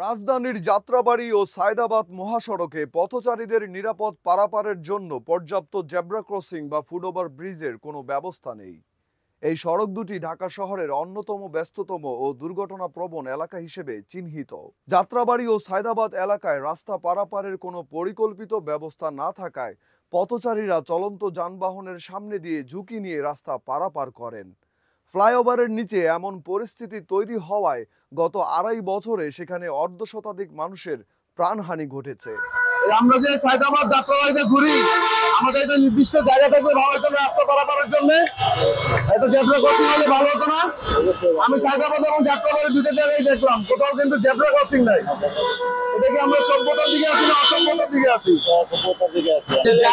রাজধানীর যাত্রাবাড়ী ও সায়দাবাদ মহাসড়কে পথচারীদের নিরাপদ পারাপারের জন্য পর্যাপ্ত জেব্রা ক্রসিং বা ফুটওভার ব্রিজের কোনো ব্যবস্থা নেই। এই সড়ক দুটি ঢাকা শহরের অন্যতম ব্যস্ততম ও দুর্ঘটনাপ্রবণ এলাকা হিসেবে চিহ্নিত। যাত্রাবাড়ী ও সায়দাবাদ এলাকায় রাস্তা পারাপারের কোনো পরিকল্পিত ব্যবস্থা না থাকায় পথচারীরা চলন্ত যানবাহনের সামনে দিয়ে ঝুঁকি নিয়ে রাস্তা পারাপার করেন। ফ্লাইওভারের নিচে এমন পরিস্থিতি তৈরি হওয়ায় গত ২.৫ বছরে সেখানে অর্ধশতাধিক মানুষের প্রাণহানি ঘটেছে। আমরা যে সায়দাবাদ যাত্রাবাড়িতে ঘুরি, আমাদের একটা নির্দিষ্ট জায়গা থাকলে ভালো হতো না রাস্তা পারাপারের জন্য। এটা জেব্রা ক্রসিং হলে ভালো হতো না? আমি সায়দাবাদ এবং যাত্রাবাড়ি দুটো জায়গায় দেখলাম, কোথাও কিন্তু জেব্রা ক্রসিং নাই। এটা কি আমরা সভ্যতার দিকে আছি না অসভ্যতার দিকে আছি?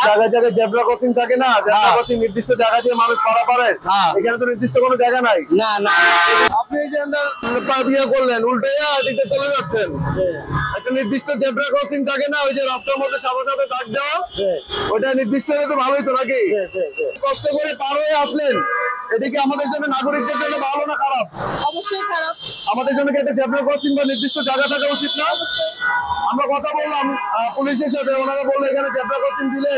জায়গায় জায়গায় জেব্রা ক্রসিং থাকে না, জেব্রা ক্রসিং নির্দিষ্ট জায়গা দিয়ে মানুষ পারাপারে। এখানে তো নির্দিষ্ট কোনো জায়গা নাই। না না, আপনি এই যে বিয়ে করলেন, উল্টে এদিকে চলে যাচ্ছেন। একটা নির্দিষ্ট জেব্রা ক্রসিং থাকে না, ওই যে রাস্তার মধ্যে সাথে সাথে দাগ দেওয়া, ওইটা নির্দিষ্ট হলে তো ভালোই তো নাকি? কষ্ট করে পার হয়ে আসলেন, এটা কি আমাদের জন্য নাগরিকদের জন্য ভালো না খারাপ? অবশ্যই খারাপ। আমাদের জন্য কি একটা জেব্রা ক্রসিং বা নির্দিষ্ট জায়গা থাকা উচিত না? আমরা কথা বললাম পুলিশের সাথে, ওনারা বললো এখানে জেব্রা ক্রসিং দিলে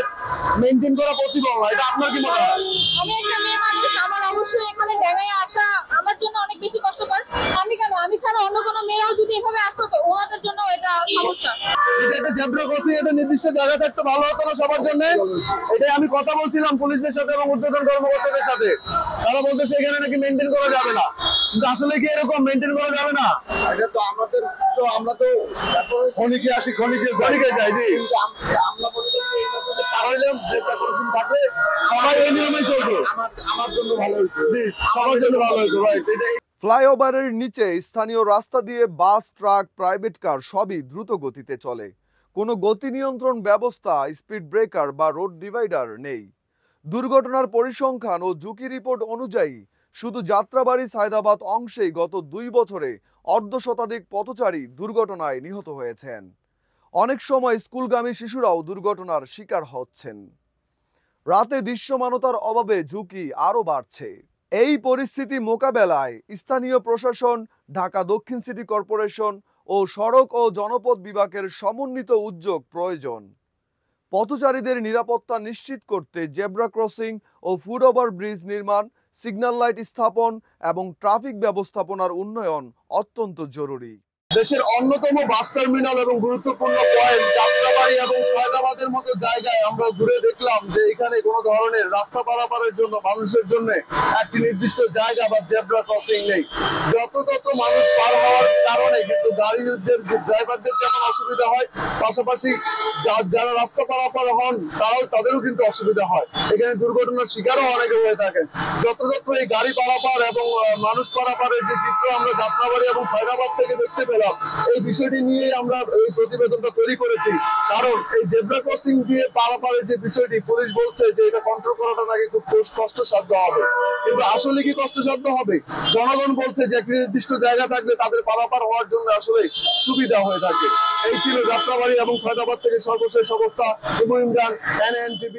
মেইনটেইন করা পসিবল না। এটা আপনার কি মনে হয়? আমি একটা মেয়ে মানুষ, আমার অবশ্যই এখানে ডেঙ্গায় আসা আমার জন্য অনেক বেশি কষ্টকর। আমি কেন, আমি ছাড়া অন্য কোনো মেয়েরাও যদি এভাবে আসতো তো ওনাদের জন্য এটা সমস্যা। এটা একটা জেব্রা ক্রসিং, এটা নির্দিষ্ট জায়গা থাকতে ভালো হতো না সবার জন্য? এটাই আমি কথা বলছিলাম পুলিশের সাথে এবং ঊর্ধ্বতন কর্মকর্তাদের সাথে। তারা বলতেছে এখানে নাকি মেইনটেইন করা যাবে না, কিন্তু আসলে কি এরকম মেইনটেইন করা যাবে না? এটা তো আমাদের, তো আমরা তো খনিকে আসি, খনিকে যাই জি। আমরা বলি যে পার হইলাম জেব্রা ক্রসিং থাকলে সবাই এই নিয়মেই চলতো, আমার জন্য ভালো হতো, সবার জন্য ভালো হতো। রাইট। ফ্লাইওভারের নিচে স্থানীয় রাস্তা দিয়ে বাস, ট্রাক, প্রাইভেট কার সবই দ্রুত গতিতে চলে। কোনো গতি নিয়ন্ত্রণ ব্যবস্থা, স্পিড ব্রেকার বা রোড ডিভাইডার নেই। দুর্ঘটনার পরিসংখ্যান ও ঝুঁকি রিপোর্ট অনুযায়ী শুধু যাত্রাবাড়ী সায়দাবাদ অংশেই গত ২ বছরে অর্ধশতাধিক পথচারী দুর্ঘটনায় নিহত হয়েছেন। অনেক সময় স্কুলগামী শিশুরাও দুর্ঘটনার শিকার হচ্ছেন। রাতে দৃশ্যমানতার অভাবে ঝুঁকি আরও বাড়ছে। এই পরিস্থিতি মোকাবেলায় স্থানীয় প্রশাসন, ঢাকা দক্ষিণ সিটি কর্পোরেশন ও সড়ক ও জনপথ বিভাগের সমন্বিত উদ্যোগ প্রয়োজন। পথচারীদের নিরাপত্তা নিশ্চিত করতে জেব্রা ক্রসিং ও ফুটওভার ব্রিজ নির্মাণ, সিগন্যাল লাইট স্থাপন এবং ট্রাফিক ব্যবস্থাপনার উন্নয়ন অত্যন্ত জরুরি। দেশের অন্যতম বাস টার্মিনাল এবং গুরুত্বপূর্ণ পয়েন্ট যাত্রাবাড়ী এবং সায়দাবাদের মতো জায়গায় আমরা ঘুরে দেখলাম যে এখানে কোনো ধরনের রাস্তা পারাপারের জন্য মানুষের জন্য একটি নির্দিষ্ট জায়গা বা জেব্রা ক্রসিং নেই। যত মানুষ পার হওয়ার কারণে কিন্তু গাড়িদের, ড্রাইভারদের যেমন অসুবিধা হয়, পাশাপাশি যারা রাস্তা পারাপার হন তাদেরও কিন্তু অসুবিধা হয়। এখানে দুর্ঘটনার শিকারও অনেকে হয়ে থাকেন। যত এই গাড়ি পারাপার এবং মানুষ পারাপারের যে চিত্র আমরা যাত্রাবাড়ী এবং সায়দাবাদ থেকে দেখতে পেলাম, এই বিষয়টি নিয়ে আমরা এই প্রতিবেদনটা তৈরি করেছি। কারণ এই জেব্রা ক্রসিং দিয়ে পারাপারের যে বিষয়টি, পুলিশ বলছে যে এটা কন্ট্রোল করাটা নাকি খুব কষ্টসাধ্য হবে, কিন্তু আসলে কি কষ্টসাধ্য হবে? জনগণ বলছে যে একটি নির্দিষ্ট জায়গা থাকলে তাদের পারাপার হওয়ার জন্য আসলে সুবিধা হয়ে থাকে। এই ছিল যাত্রাবাড়ী এবং সায়দাবাদ থেকে সর্বশেষ অবস্থা। ইমরান, NNTV।